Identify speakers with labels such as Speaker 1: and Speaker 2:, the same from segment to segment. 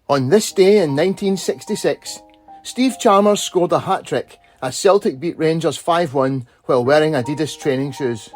Speaker 1: On this day in 1966, Steve Chalmers scored a hat-trick as Celtic beat Rangers 5-1 while wearing Adidas training shoes.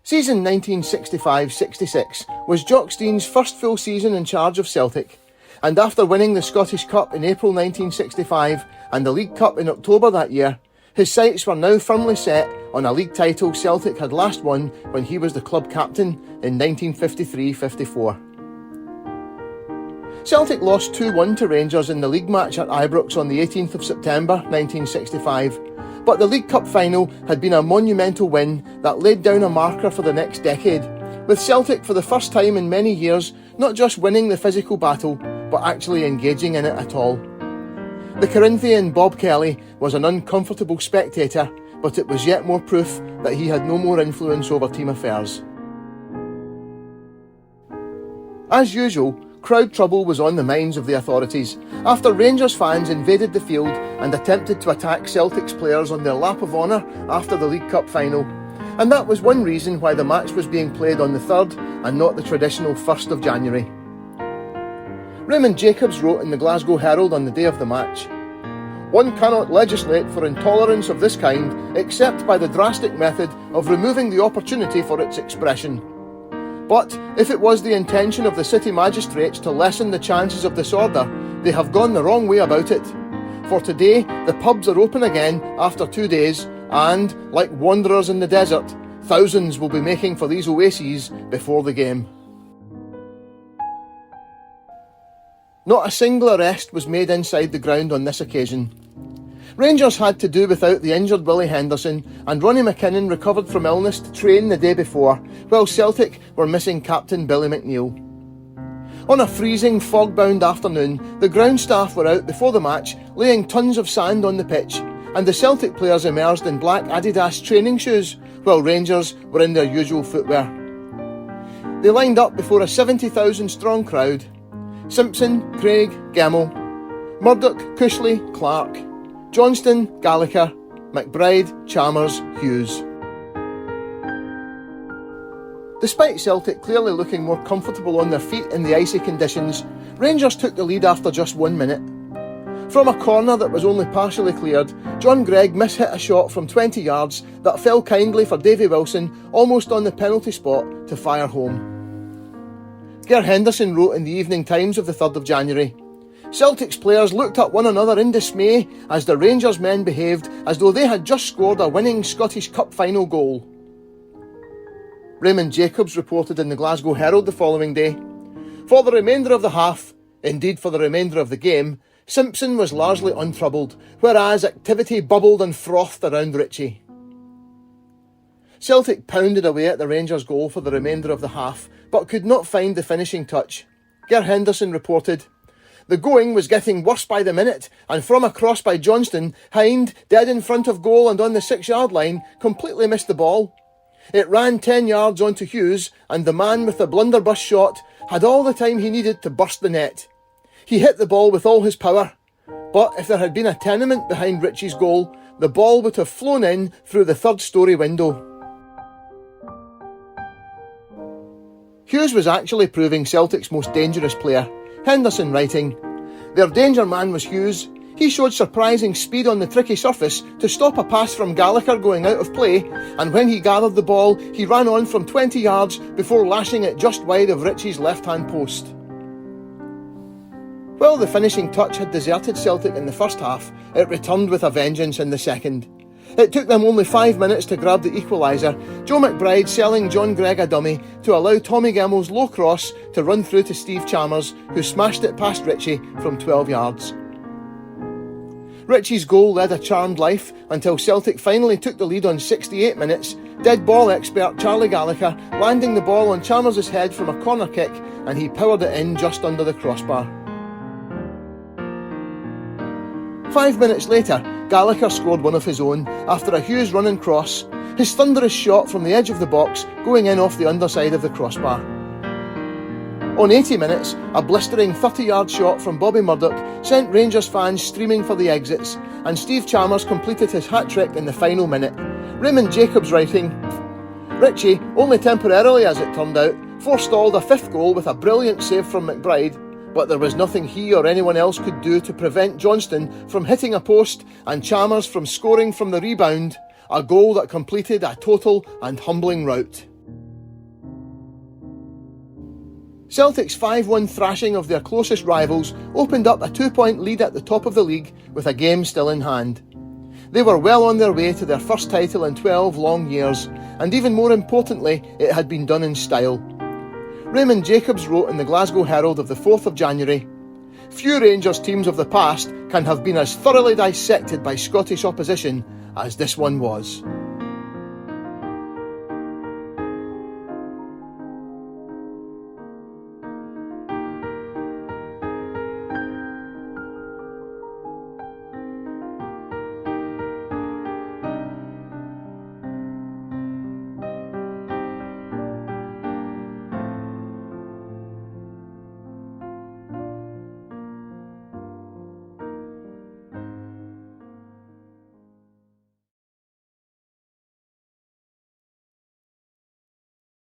Speaker 1: Season 1965-66 was Jock Stein's first full season in charge of Celtic, and after winning the Scottish Cup in April 1965 and the League Cup in October that year, his sights were now firmly set on a league title Celtic had last won when he was the club captain in 1953-54. Celtic lost 2-1 to Rangers in the league match at Ibrox on the 18th of September 1965, but the League Cup final had been a monumental win that laid down a marker for the next decade, with Celtic for the first time in many years not just winning the physical battle, but actually engaging in it at all. The Corinthian Bob Kelly was an uncomfortable spectator, but it was yet more proof that he had no more influence over team affairs. As usual, crowd trouble was on the minds of the authorities after Rangers fans invaded the field and attempted to attack Celtic's players on their lap of honour after the League Cup final, and that was one reason why the match was being played on the 3rd and not the traditional 1st of January. Raymond Jacobs wrote in the Glasgow Herald on the day of the match, "One cannot legislate for intolerance of this kind except by the drastic method of removing the opportunity for its expression. But if it was the intention of the city magistrates to lessen the chances of disorder, they have gone the wrong way about it. For today, the pubs are open again after 2 days, and, like wanderers in the desert, thousands will be making for these oases before the game." Not a single arrest was made inside the ground on this occasion. Rangers had to do without the injured Willie Henderson, and Ronnie McKinnon recovered from illness to train the day before, while Celtic were missing captain Billy McNeill. On a freezing, fog-bound afternoon, the ground staff were out before the match, laying tons of sand on the pitch, and the Celtic players emerged in black Adidas training shoes, while Rangers were in their usual footwear. They lined up before a 70,000-strong crowd. Simpson, Craig, Gemmell, Murdoch, Cushley, Clark, Johnston, Gallagher, McBride, Chalmers, Hughes. Despite Celtic clearly looking more comfortable on their feet in the icy conditions, Rangers took the lead after just 1 minute. From a corner that was only partially cleared, John Greig mishit a shot from 20 yards that fell kindly for Davy Wilson almost on the penalty spot to fire home. Ger Henderson wrote in the Evening Times of the 3rd of January, "Celtic's players looked at one another in dismay as the Rangers men behaved as though they had just scored a winning Scottish Cup final goal." Raymond Jacobs reported in the Glasgow Herald the following day, "For the remainder of the half, indeed for the remainder of the game, Simpson was largely untroubled, whereas activity bubbled and frothed around Ritchie." Celtic pounded away at the Rangers' goal for the remainder of the half, but could not find the finishing touch. Ger Henderson reported, "The going was getting worse by the minute, and from a cross by Johnston, Hind, dead in front of goal and on the 6-yard line, completely missed the ball. It ran 10 yards onto Hughes, and the man with the blunderbuss shot had all the time he needed to burst the net. He hit the ball with all his power, but if there had been a tenement behind Ritchie's goal, the ball would have flown in through the 3rd-storey window." Hughes was actually proving Celtic's most dangerous player, Henderson writing, "Their danger man was Hughes. He showed surprising speed on the tricky surface to stop a pass from Gallagher going out of play, and when he gathered the ball, he ran on from 20 yards before lashing it just wide of Ritchie's left-hand post." While the finishing touch had deserted Celtic in the first half, it returned with a vengeance in the second. It took them only 5 minutes to grab the equaliser, Joe McBride selling John Greig a dummy to allow Tommy Gemmell's low cross to run through to Steve Chalmers, who smashed it past Ritchie from 12 yards. Ritchie's goal led a charmed life until Celtic finally took the lead on 68 minutes, dead ball expert Charlie Gallagher landing the ball on Chalmers' head from a corner kick, and he powered it in just under the crossbar. 5 minutes later, Gallagher scored one of his own after a Hughes run and cross, his thunderous shot from the edge of the box going in off the underside of the crossbar. On 80 minutes, a blistering 30-yard shot from Bobby Murdoch sent Rangers fans streaming for the exits, and Steve Chalmers completed his hat-trick in the final minute. Raymond Jacobs writing, "Ritchie, only temporarily as it turned out, forestalled a fifth goal with a brilliant save from McBride, but there was nothing he or anyone else could do to prevent Johnston from hitting a post and Chalmers from scoring from the rebound, a goal that completed a total and humbling rout. Celtic's 5-1 thrashing of their closest rivals opened up a 2-point lead at the top of the league with a game still in hand. They were well on their way to their first title in 12 long years, and even more importantly, it had been done in style. Raymond Jacobs wrote in the Glasgow Herald of the 4th of January, "Few Rangers teams of the past can have been as thoroughly dissected by Scottish opposition as this one was."